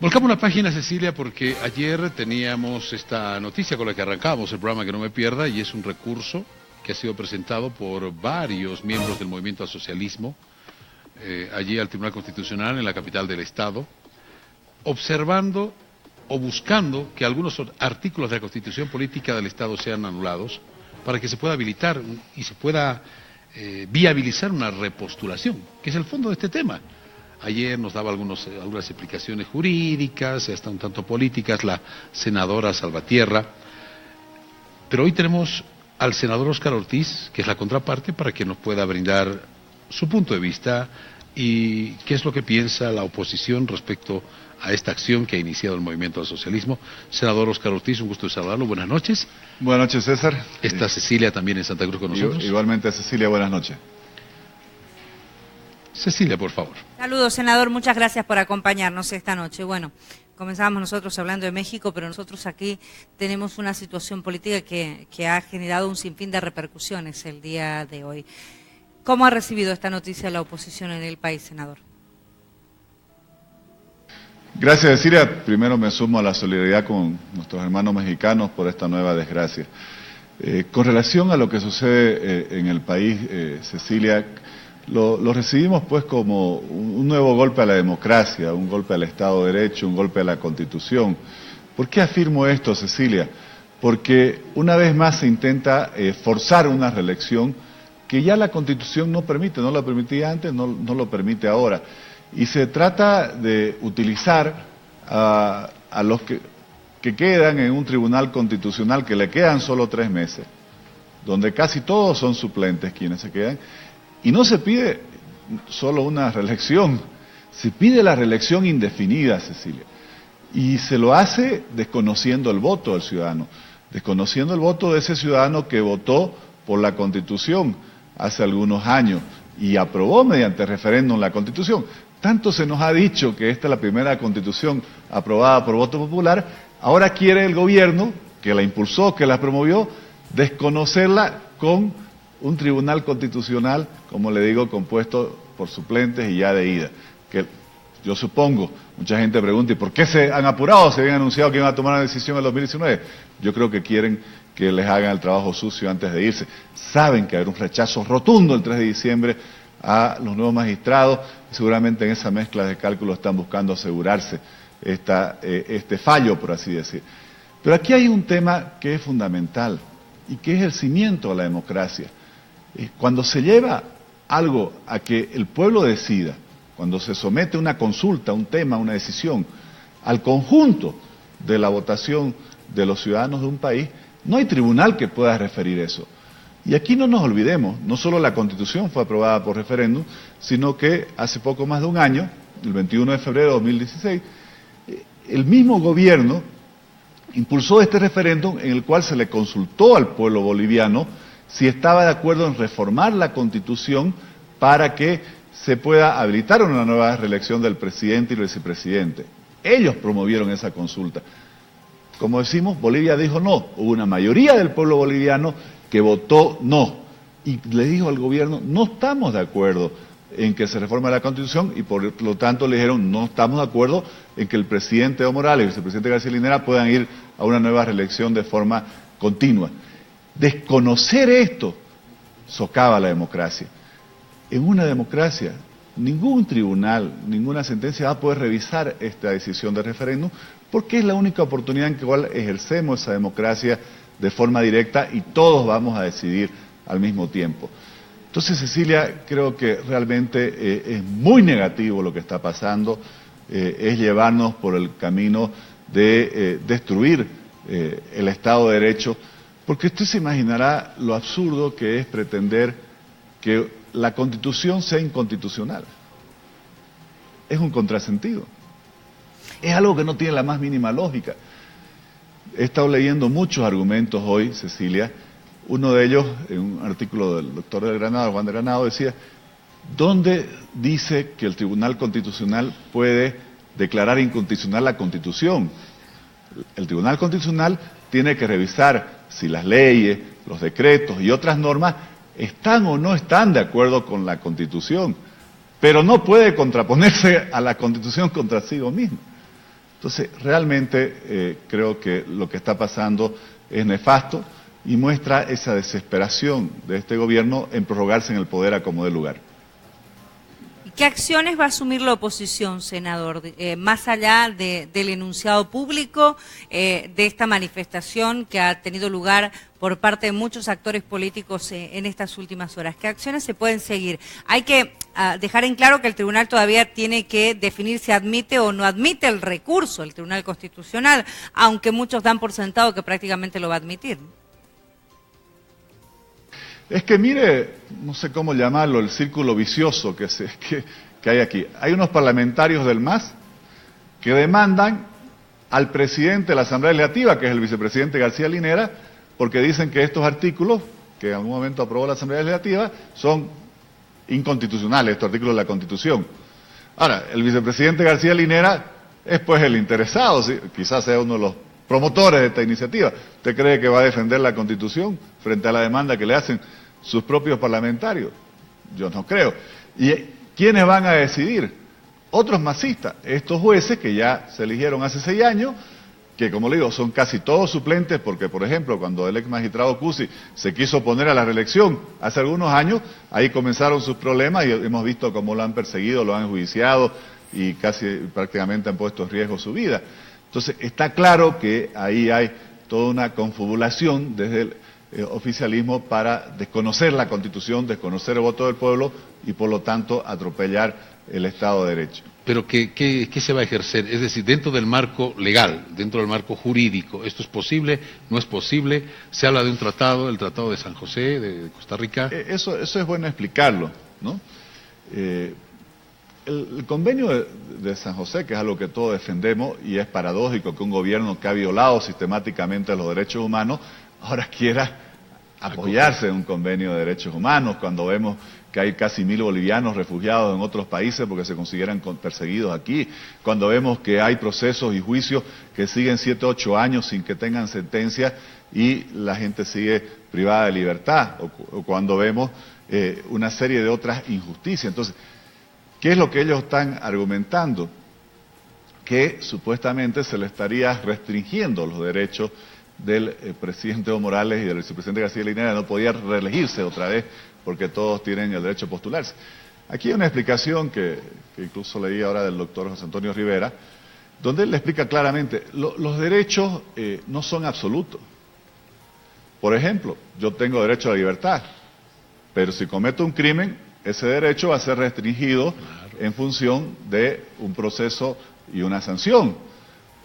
Volcamos la página, Cecilia, porque ayer teníamos esta noticia con la que arrancamos el programa Que No Me Pierda, y es un recurso que ha sido presentado por varios miembros del movimiento al socialismo, allí al Tribunal Constitucional en la capital del Estado, observando o buscando que algunos artículos de la Constitución Política del Estado sean anulados para que se pueda habilitar y se pueda viabilizar una repostulación, que es el fondo de este tema. Ayer nos daba algunas explicaciones jurídicas, hasta un tanto políticas, la senadora Salvatierra, pero hoy tenemos al senador Óscar Ortiz, que es la contraparte, para que nos pueda brindar su punto de vista y qué es lo que piensa la oposición respecto a esta acción que ha iniciado el movimiento al socialismo. Senador Óscar Ortiz, un gusto de saludarlo, buenas noches. Buenas noches, César. Está Cecilia también en Santa Cruz con nosotros. Igualmente, Cecilia, buenas noches. Cecilia, por favor. Saludos, senador, muchas gracias por acompañarnos esta noche. Bueno, comenzamos nosotros hablando de México, pero nosotros aquí tenemos una situación política que ha generado un sinfín de repercusiones el día de hoy. ¿Cómo ha recibido esta noticia la oposición en el país, senador? Gracias, Cecilia. Primero me sumo a la solidaridad con nuestros hermanos mexicanos por esta nueva desgracia. Con relación a lo que sucede en el país, Cecilia, lo recibimos pues como un nuevo golpe a la democracia, un golpe al Estado de Derecho, un golpe a la Constitución. ¿Por qué afirmo esto, Cecilia? Porque una vez más se intenta forzar una reelección que ya la Constitución no permite, no lo permitía antes, no lo permite ahora. Y se trata de utilizar a los que quedan en un tribunal constitucional, que le quedan solo 3 meses, donde casi todos son suplentes quienes se quedan, y no se pide solo una reelección, se pide la reelección indefinida, Cecilia. Y se lo hace desconociendo el voto del ciudadano, desconociendo el voto de ese ciudadano que votó por la Constitución hace algunos años y aprobó mediante referéndum la Constitución. Tanto se nos ha dicho que esta es la primera Constitución aprobada por voto popular, ahora quiere el gobierno, que la impulsó, que la promovió, desconocerla con un tribunal constitucional, como le digo, compuesto por suplentes y ya de ida. Que yo supongo, mucha gente pregunta, ¿y por qué se han apurado? Se habían anunciado que iban a tomar una decisión en el 2019. Yo creo que quieren que les hagan el trabajo sucio antes de irse. Saben que habrá un rechazo rotundo el 3 de diciembre a los nuevos magistrados, y seguramente en esa mezcla de cálculos están buscando asegurarse este fallo, por así decir. Pero aquí hay un tema que es fundamental y que es el cimiento de la democracia. Cuando se lleva algo a que el pueblo decida, cuando se somete una consulta, un tema, una decisión, al conjunto de la votación de los ciudadanos de un país, no hay tribunal que pueda referir eso. Y aquí no nos olvidemos, no solo la Constitución fue aprobada por referéndum, sino que hace poco más de un año, el 21 de febrero de 2016, el mismo gobierno impulsó este referéndum en el cual se le consultó al pueblo boliviano si estaba de acuerdo en reformar la Constitución para que se pueda habilitar una nueva reelección del presidente y el vicepresidente. Ellos promovieron esa consulta. Como decimos, Bolivia dijo no. Hubo una mayoría del pueblo boliviano que votó no. Y le dijo al gobierno, no estamos de acuerdo en que se reforme la Constitución, y por lo tanto le dijeron, no estamos de acuerdo en que el presidente Evo Morales y el vicepresidente García Linera puedan ir a una nueva reelección de forma continua. Desconocer esto socava la democracia. En una democracia, ningún tribunal, ninguna sentencia va a poder revisar esta decisión de referéndum, porque es la única oportunidad en que igual ejercemos esa democracia de forma directa y todos vamos a decidir al mismo tiempo. Entonces, Cecilia, creo que realmente es muy negativo lo que está pasando, es llevarnos por el camino de destruir el Estado de Derecho, porque usted se imaginará lo absurdo que es pretender que la Constitución sea inconstitucional. Es un contrasentido. Es algo que no tiene la más mínima lógica. He estado leyendo muchos argumentos hoy, Cecilia. Uno de ellos, en un artículo del doctor del Granado, Juan de Granado, decía, ¿dónde dice que el Tribunal Constitucional puede declarar inconstitucional la Constitución? El Tribunal Constitucional tiene que revisar si las leyes, los decretos y otras normas están o no están de acuerdo con la Constitución, pero no puede contraponerse a la Constitución contra sí mismo. Entonces, realmente creo que lo que está pasando es nefasto y muestra esa desesperación de este gobierno en prorrogarse en el poder a como dé lugar. ¿Qué acciones va a asumir la oposición, senador? Más allá del enunciado público, de esta manifestación que ha tenido lugar por parte de muchos actores políticos en estas últimas horas. ¿Qué acciones se pueden seguir? Hay que dejar en claro que el tribunal todavía tiene que definir si admite o no admite el recurso, el Tribunal Constitucional, aunque muchos dan por sentado que prácticamente lo va a admitir. Es que mire, no sé cómo llamarlo, el círculo vicioso que hay aquí. Hay unos parlamentarios del MAS que demandan al presidente de la Asamblea Legislativa, que es el vicepresidente García Linera, porque dicen que estos artículos, que en algún momento aprobó la Asamblea Legislativa, son inconstitucionales, estos artículos de la Constitución. Ahora, el vicepresidente García Linera es pues el interesado, ¿sí? Quizás sea uno de los promotores de esta iniciativa. ¿Usted cree que va a defender la Constitución frente a la demanda que le hacen sus propios parlamentarios? Yo no creo. ¿Y quiénes van a decidir? Otros masistas, estos jueces que ya se eligieron hace 6 años, que como le digo, son casi todos suplentes, porque por ejemplo, cuando el ex magistrado Cusi se quiso oponer a la reelección hace algunos años, ahí comenzaron sus problemas y hemos visto cómo lo han perseguido, lo han enjuiciado y prácticamente han puesto en riesgo su vida. Entonces, está claro que ahí hay toda una confabulación desde el oficialismo para desconocer la Constitución, desconocer el voto del pueblo y, por lo tanto, atropellar el Estado de Derecho. Pero ¿qué se va a ejercer? Es decir, dentro del marco legal, dentro del marco jurídico, ¿esto es posible? ¿No es posible? Se habla de un tratado, el Tratado de San José, de Costa Rica. Eso es bueno explicarlo, ¿no? El convenio de San José, que es algo que todos defendemos, y es paradójico que un gobierno que ha violado sistemáticamente los derechos humanos, ahora quiera apoyarse en un convenio de derechos humanos, cuando vemos que hay casi 1000 bolivianos refugiados en otros países porque se consideran perseguidos aquí, cuando vemos que hay procesos y juicios que siguen 7, 8 años sin que tengan sentencia y la gente sigue privada de libertad, o cuando vemos una serie de otras injusticias. Entonces, ¿qué es lo que ellos están argumentando? Que supuestamente se le estaría restringiendo los derechos del presidente Evo Morales y del vicepresidente García Linera, no podía reelegirse otra vez porque todos tienen el derecho a postularse. Aquí hay una explicación que incluso leí ahora del doctor José Antonio Rivera, donde él le explica claramente, los derechos no son absolutos. Por ejemplo, yo tengo derecho a la libertad, pero si cometo un crimen, ese derecho va a ser restringido en función de un proceso y una sanción.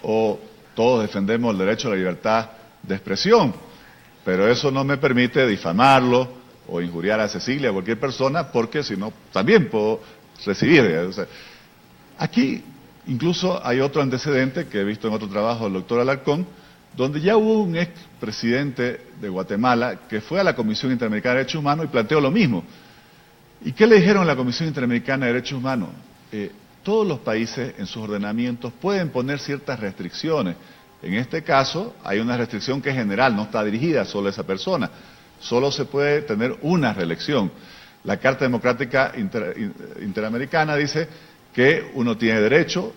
O todos defendemos el derecho a la libertad de expresión, pero eso no me permite difamarlo o injuriar a Cecilia, a cualquier persona, porque si no, también puedo recibir. O sea, aquí incluso hay otro antecedente que he visto en otro trabajo del doctor Alarcón, donde ya hubo un expresidente de Guatemala que fue a la Comisión Interamericana de Derechos Humanos y planteó lo mismo. ¿Y qué le dijeron a la Comisión Interamericana de Derechos Humanos? Todos los países en sus ordenamientos pueden poner ciertas restricciones. En este caso hay una restricción que es general, no está dirigida solo a esa persona. Solo se puede tener una reelección. La Carta Democrática Interamericana dice que uno tiene derecho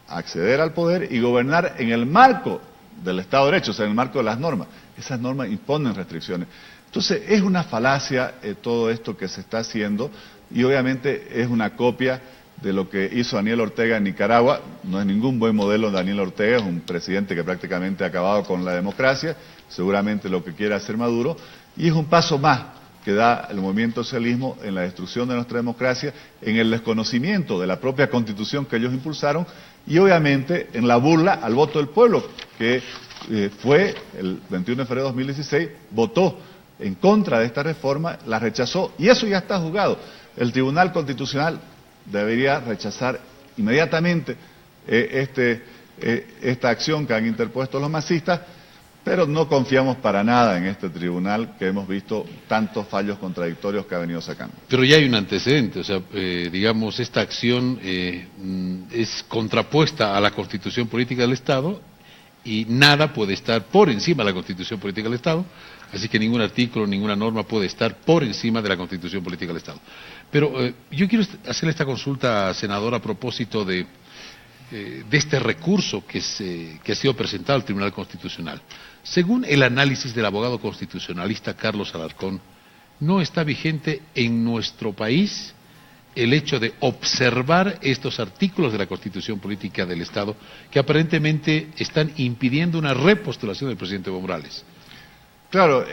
a acceder al poder y gobernar en el marco del Estado de Derecho, o sea, en el marco de las normas. Esas normas imponen restricciones. Entonces, es una falacia todo esto que se está haciendo y obviamente es una copia de lo que hizo Daniel Ortega en Nicaragua. No es ningún buen modelo Daniel Ortega, es un presidente que prácticamente ha acabado con la democracia, seguramente lo que quiere hacer Maduro, y es un paso más que da el movimiento socialismo en la destrucción de nuestra democracia, en el desconocimiento de la propia Constitución que ellos impulsaron y obviamente en la burla al voto del pueblo, que fue el 21 de febrero de 2016, votó en contra de esta reforma, la rechazó y eso ya está juzgado. El Tribunal Constitucional debería rechazar inmediatamente esta acción que han interpuesto los masistas, pero no confiamos para nada en este tribunal que hemos visto tantos fallos contradictorios que ha venido sacando. Pero ya hay un antecedente, o sea, digamos, esta acción es contrapuesta a la Constitución Política del Estado y nada puede estar por encima de la Constitución Política del Estado, así que ningún artículo, ninguna norma puede estar por encima de la Constitución Política del Estado. Pero yo quiero hacerle esta consulta, senador, a propósito de de este recurso que ha sido presentado al Tribunal Constitucional. Según el análisis del abogado constitucionalista Carlos Alarcón, no está vigente en nuestro país el hecho de observar estos artículos de la Constitución Política del Estado que aparentemente están impidiendo una repostulación del presidente Evo Morales. Claro,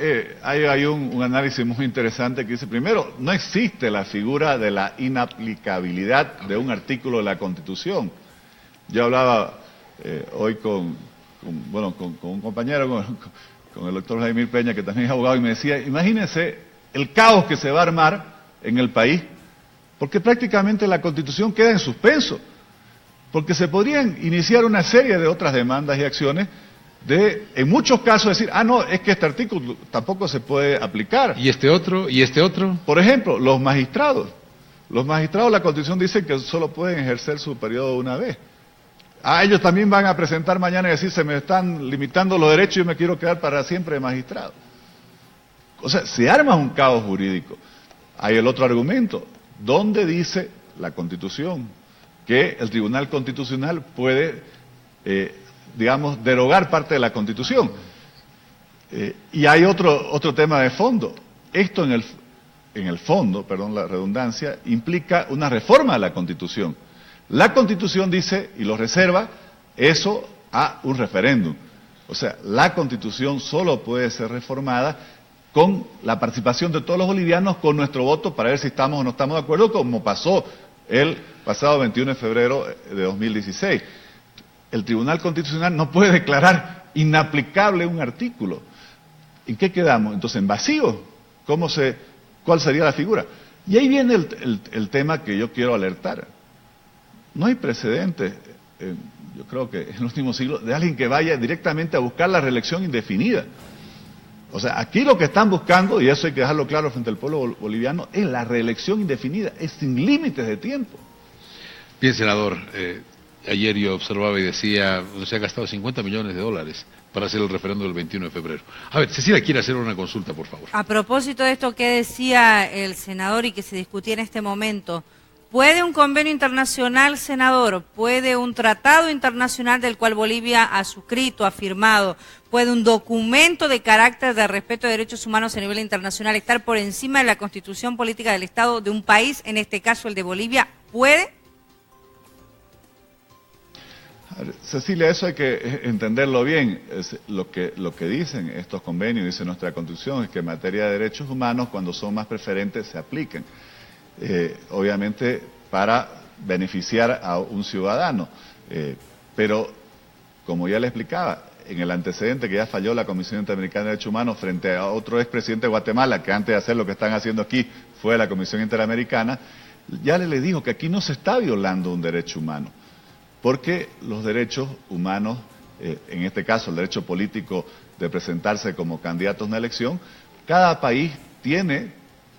hay un análisis muy interesante que dice, primero, no existe la figura de la inaplicabilidad de un artículo de la Constitución. Yo hablaba hoy con un compañero, con el doctor Vladimir Peña, que también es abogado, y me decía, imagínense el caos que se va a armar en el país, porque prácticamente la Constitución queda en suspenso, porque se podrían iniciar una serie de otras demandas y acciones de, en muchos casos, decir, no, es que este artículo tampoco se puede aplicar. ¿Y este otro? ¿Y este otro? Por ejemplo, los magistrados. Los magistrados, la Constitución dice que solo pueden ejercer su periodo una vez. Ellos también van a presentar mañana y decir, se me están limitando los derechos y yo me quiero quedar para siempre de magistrado. O sea, se arma un caos jurídico. Hay el otro argumento. ¿Dónde dice la Constitución que el Tribunal Constitucional puede, derogar parte de la Constitución? Y hay otro tema de fondo. Esto en el fondo, perdón la redundancia, implica una reforma de la Constitución. La Constitución dice, y lo reserva, eso a un referéndum. O sea, la Constitución solo puede ser reformada con la participación de todos los bolivianos, con nuestro voto, para ver si estamos o no estamos de acuerdo, como pasó el pasado 21 de febrero de 2016. El Tribunal Constitucional no puede declarar inaplicable un artículo. ¿En qué quedamos? Entonces, en vacío. ¿Cuál sería la figura? Y ahí viene el tema que yo quiero alertar. No hay precedentes, yo creo que en el último siglo, de alguien que vaya directamente a buscar la reelección indefinida. O sea, aquí lo que están buscando, y eso hay que dejarlo claro frente al pueblo boliviano, es la reelección indefinida, es sin límites de tiempo. Bien, senador, ayer yo observaba y decía, se ha gastado $50 millones para hacer el referéndum del 21 de febrero. A ver, Cecilia quiere hacer una consulta, por favor. A propósito de esto que decía el senador y que se discutía en este momento, ¿puede un convenio internacional, senador, puede un tratado internacional del cual Bolivia ha suscrito, ha firmado, puede un documento de carácter de respeto de derechos humanos a nivel internacional estar por encima de la Constitución Política del Estado de un país, en este caso el de Bolivia? ¿Puede? Cecilia, eso hay que entenderlo bien. Lo que dicen estos convenios, dice nuestra Constitución, es que en materia de derechos humanos, cuando son más preferentes, se apliquen. Obviamente para beneficiar a un ciudadano. Pero, como ya le explicaba, en el antecedente que ya falló la Comisión Interamericana de Derechos Humanos frente a otro expresidente de Guatemala, que antes de hacer lo que están haciendo aquí fue la Comisión Interamericana, ya le dijo que aquí no se está violando un derecho humano, porque los derechos humanos, en este caso el derecho político de presentarse como candidatos a una elección, cada país tiene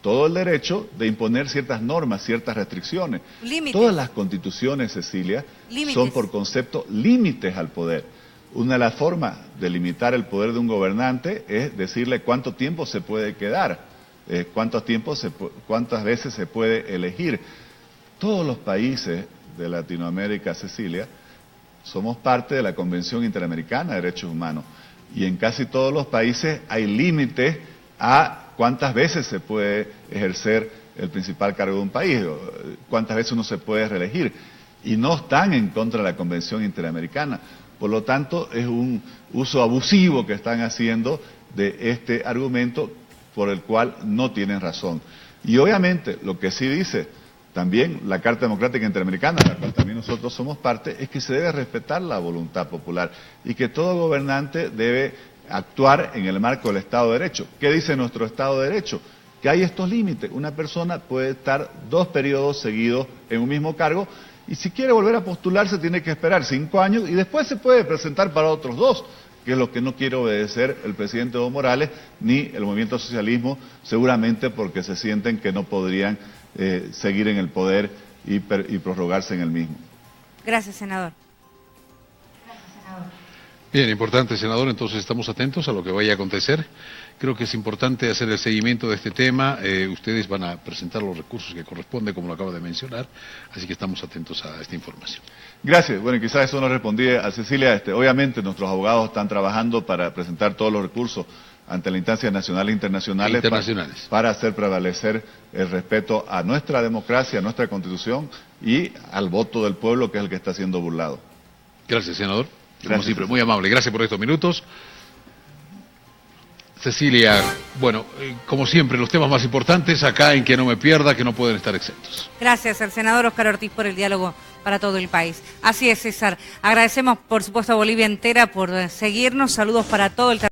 todo el derecho de imponer ciertas normas, ciertas restricciones. Límites. Todas las constituciones, Cecilia, son por concepto límites al poder. Una de las formas de limitar el poder de un gobernante es decirle cuánto tiempo se puede quedar, cuántas veces se puede elegir. Todos los países de Latinoamérica, Cecilia, somos parte de la Convención Interamericana de Derechos Humanos. Y en casi todos los países hay límites a cuántas veces se puede ejercer el principal cargo de un país, cuántas veces uno se puede reelegir, y no están en contra de la Convención Interamericana. Por lo tanto, es un uso abusivo que están haciendo de este argumento por el cual no tienen razón. Y obviamente, lo que sí dice también la Carta Democrática Interamericana, de la cual también nosotros somos parte, es que se debe respetar la voluntad popular y que todo gobernante debe actuar en el marco del Estado de Derecho. ¿Qué dice nuestro Estado de Derecho? Que hay estos límites. Una persona puede estar 2 periodos seguidos en un mismo cargo y si quiere volver a postularse tiene que esperar 5 años y después se puede presentar para otros 2, que es lo que no quiere obedecer el presidente Evo Morales ni el movimiento socialismo, seguramente porque se sienten que no podrían seguir en el poder y prorrogarse en el mismo. Gracias, senador. Bien, importante, senador, entonces estamos atentos a lo que vaya a acontecer. Creo que es importante hacer el seguimiento de este tema. Ustedes van a presentar los recursos que corresponden, como lo acaba de mencionar, así que estamos atentos a esta información. Gracias. Bueno, quizás eso no respondí a Cecilia. Obviamente nuestros abogados están trabajando para presentar todos los recursos ante las instancias nacionales e internacionales, para hacer prevalecer el respeto a nuestra democracia, a nuestra Constitución y al voto del pueblo, que es el que está siendo burlado. Gracias, senador. Como Gracias, siempre, muy amable. Gracias por estos minutos. Cecilia, bueno, como siempre, los temas más importantes acá en Que No Me Pierda, que no pueden estar exentos. Gracias al senador Óscar Ortiz por el diálogo para todo el país. Así es, César. Agradecemos, por supuesto, a Bolivia entera por seguirnos. Saludos para todo el